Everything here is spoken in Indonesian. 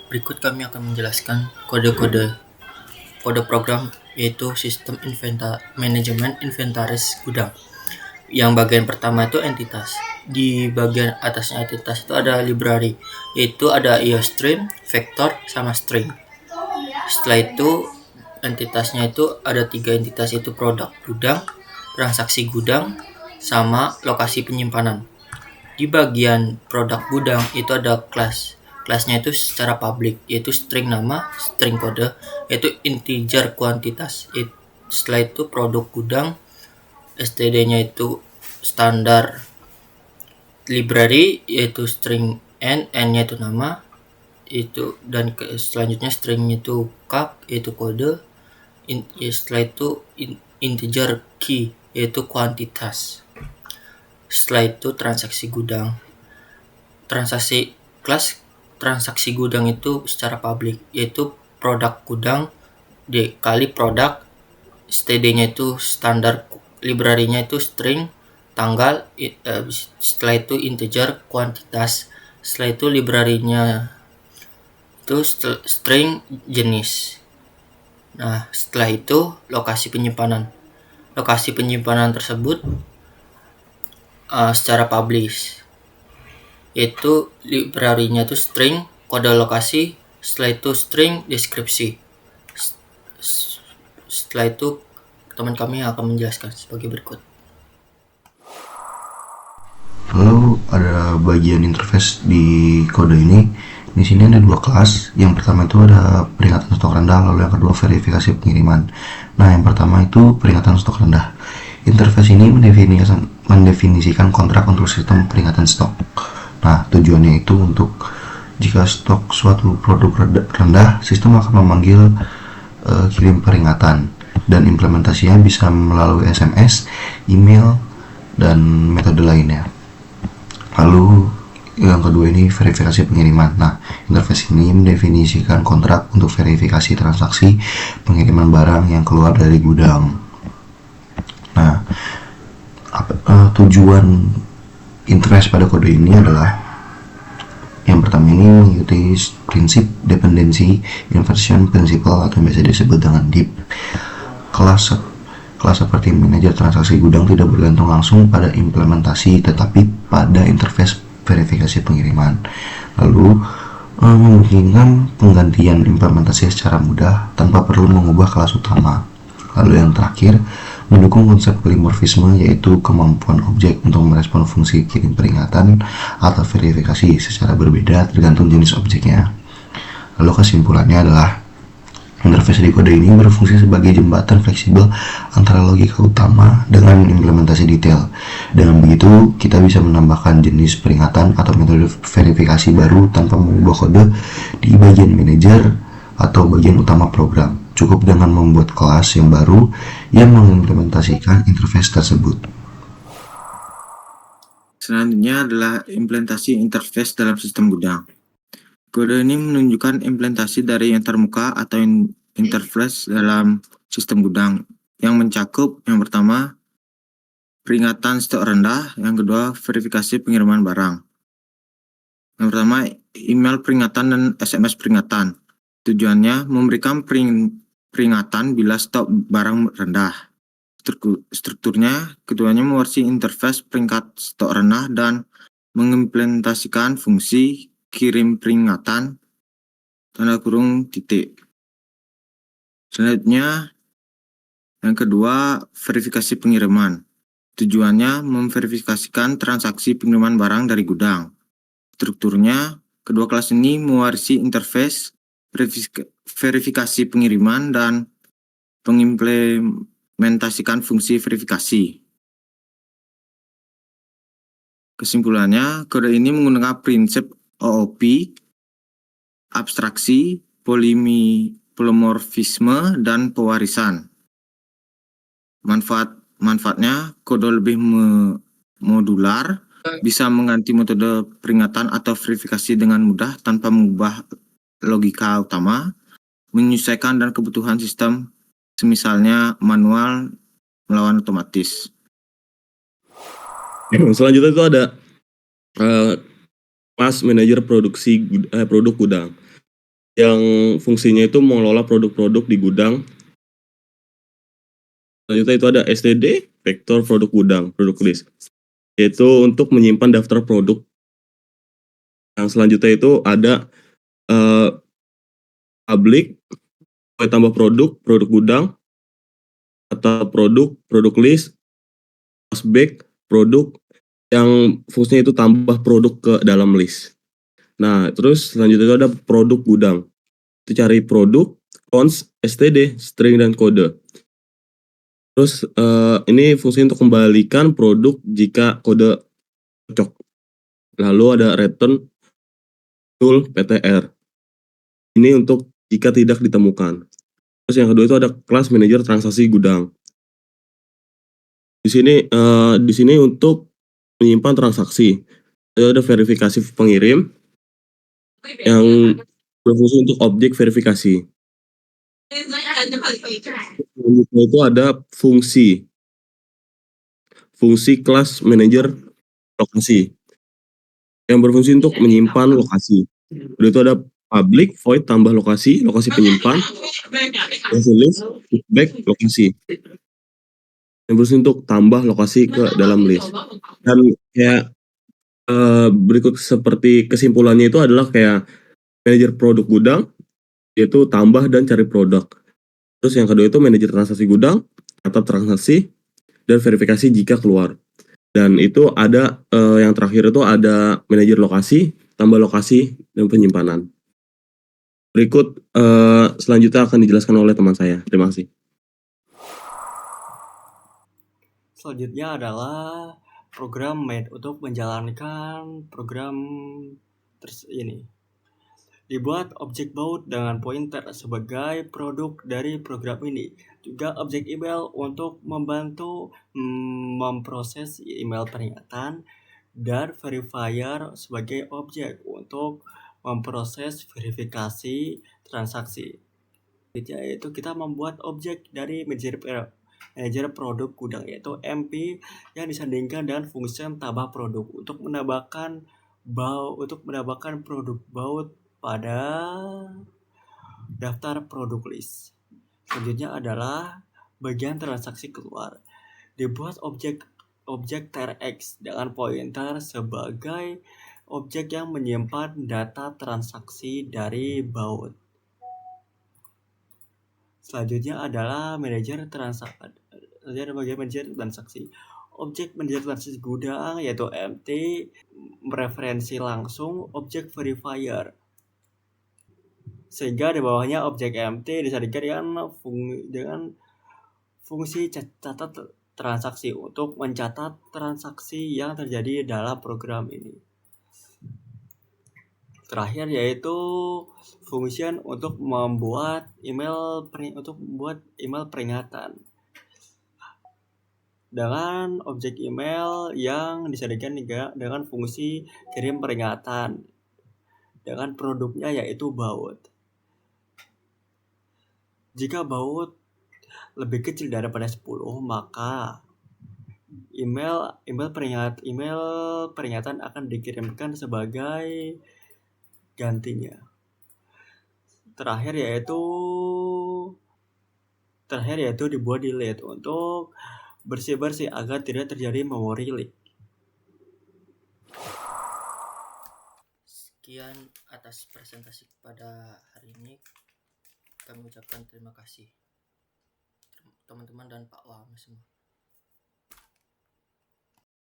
Berikut kami akan menjelaskan kode program yaitu sistem manajemen inventaris gudang. Yang bagian pertama itu entitas. Di bagian atasnya entitas itu ada library, yaitu ada IOStream, vector, sama string. Setelah itu entitasnya itu ada 3 entitas, yaitu produk gudang, transaksi gudang, sama lokasi penyimpanan. Di bagian produk gudang itu ada kelas. Kelasnya itu secara publik, yaitu string nama, string kode, yaitu integer kuantitas. Setelah itu produk gudang, std-nya itu standar library, yaitu string n-nya itu nama, itu dan selanjutnya string itu cup, yaitu kode. Setelah itu integer key, yaitu kuantitas. Setelah itu transaksi gudang. Transaksi gudang itu secara publik, yaitu produk gudang dikali produk, std-nya itu standar, library-nya itu string, tanggal, setelah itu integer kuantitas, setelah itu library-nya itu string, jenis. Nah, setelah itu lokasi penyimpanan. Lokasi penyimpanan tersebut secara publish, yaitu library-nya itu string, kode lokasi, setelah itu string, deskripsi. Setelah itu teman kami akan menjelaskan sebagai berikut. Lalu ada bagian interface di kode ini. Di sini ada 2 kelas. Yang pertama itu ada peringatan stok rendah, lalu yang kedua verifikasi pengiriman. Nah, yang pertama itu peringatan stok rendah. Interface ini mendefinisikan kontrak untuk sistem peringatan stok. Nah, tujuannya itu untuk jika stok suatu produk rendah, sistem akan memanggil kirim peringatan, dan implementasinya bisa melalui SMS, email, dan metode lainnya. Lalu yang kedua ini verifikasi pengiriman. Nah, interface ini mendefinisikan kontrak untuk verifikasi transaksi pengiriman barang yang keluar dari gudang. Nah, tujuan interface pada kode ini adalah yang pertama ini mengikuti prinsip dependency inversion principle atau biasa disebut dengan DIP. Kelas seperti manajer transaksi gudang tidak bergantung langsung pada implementasi, tetapi pada interface verifikasi pengiriman. Lalu memungkinkan penggantian implementasi secara mudah tanpa perlu mengubah kelas utama. Lalu yang terakhir, mendukung konsep polimorfisme, yaitu kemampuan objek untuk merespon fungsi kirim peringatan atau verifikasi secara berbeda tergantung jenis objeknya. Lalu kesimpulannya adalah interface di kode ini berfungsi sebagai jembatan fleksibel antara logika utama dengan implementasi detail. Dengan begitu, kita bisa menambahkan jenis peringatan atau metode verifikasi baru tanpa mengubah kode di bagian manajer atau bagian utama program. Cukup dengan membuat kelas yang baru yang mengimplementasikan interface tersebut. Selanjutnya adalah implementasi interface dalam sistem gudang. Kode ini menunjukkan implementasi dari yang termuka atau interface dalam sistem gudang yang mencakup yang pertama peringatan stok rendah, yang kedua verifikasi pengiriman barang. Yang pertama email peringatan dan SMS peringatan. Tujuannya memberikan peringatan bila stok barang rendah. Strukturnya keduanya mewarisi interface peringkat stok rendah dan mengimplementasikan fungsi kirim peringatan (titik). Selanjutnya yang kedua verifikasi pengiriman. Tujuannya memverifikasikan transaksi pengiriman barang dari gudang. Strukturnya kedua kelas ini mewarisi interface verifikasi pengiriman dan mengimplementasikan fungsi verifikasi. Kesimpulannya, kode ini menggunakan prinsip OOP, abstraksi, polimorfisme, dan pewarisan. Manfaatnya, kode lebih modular, bisa mengganti metode peringatan atau verifikasi dengan mudah tanpa mengubah logika utama, menyesuaikan dan kebutuhan sistem, semisalnya manual melawan otomatis. Selanjutnya itu ada kelas manajer produk gudang. yang fungsinya itu mengelola produk-produk di gudang. Selanjutnya itu ada STD, vektor produk gudang, produk list, yaitu untuk menyimpan daftar produk. Yang selanjutnya itu ada public, tambah produk, produk gudang, atau produk list, prospek, produk yang fungsinya itu tambah produk ke dalam list. Nah, terus selanjutnya itu ada produk gudang. Itu cari produk, cons, STD, string, dan kode. Terus ini fungsi untuk kembalikan produk jika kode cocok. Lalu ada return tool PTR. Ini untuk jika tidak ditemukan. Terus yang kedua itu ada kelas manajer transaksi gudang. Di sini untuk menyimpan transaksi. Ada verifikasi pengirim yang berfungsi untuk objek verifikasi. Selanjutnya itu ada fungsi kelas manajer lokasi yang berfungsi untuk menyimpan lokasi. Udah itu ada public void tambah lokasi penyimpan, list, feedback, lokasi. Yang berfungsi untuk tambah lokasi ke dalam list. Dan kayak berikut seperti kesimpulannya itu adalah kayak manajer produk gudang, yaitu tambah dan cari produk. Terus yang kedua itu manajer transaksi gudang, catat transaksi, dan verifikasi jika keluar. Dan itu ada yang terakhir itu ada manajer lokasi, tambah lokasi, dan penyimpanan. Berikut selanjutnya akan dijelaskan oleh teman saya. Terima kasih. Selanjutnya adalah program made untuk menjalankan program ini. Dibuat objek baut dengan pointer sebagai produk dari program ini. Juga objek email untuk membantu memproses email peringatan, dan verifier sebagai objek untuk memproses verifikasi transaksi. Yaitu kita membuat objek dari manajer produk gudang, yaitu MP, yang disandingkan dengan function tambah produk untuk menambahkan produk baut pada daftar produk list. Selanjutnya adalah bagian transaksi keluar. Dibuat objek TRX dengan pointer sebagai objek yang menyimpan data transaksi dari baut. Selanjutnya adalah bagian manajer transaksi. Objek manajer transaksi gudang yaitu MT mereferensi langsung objek verifier, sehingga di bawahnya objek MT disandingkan dengan fungsi catat transaksi untuk mencatat transaksi yang terjadi dalam program ini. Terakhir yaitu function untuk membuat email peringatan dengan objek email yang disandingkan dengan fungsi kirim peringatan dengan produknya yaitu baut. Jika baut lebih kecil daripada 10, maka email peringatan akan dikirimkan sebagai gantinya. Terakhir yaitu dibuat delete untuk bersih-bersih agar tidak terjadi memory leak. Sekian atas presentasi pada hari ini. Kami ucapkan terima kasih teman-teman dan Pak Waham semua.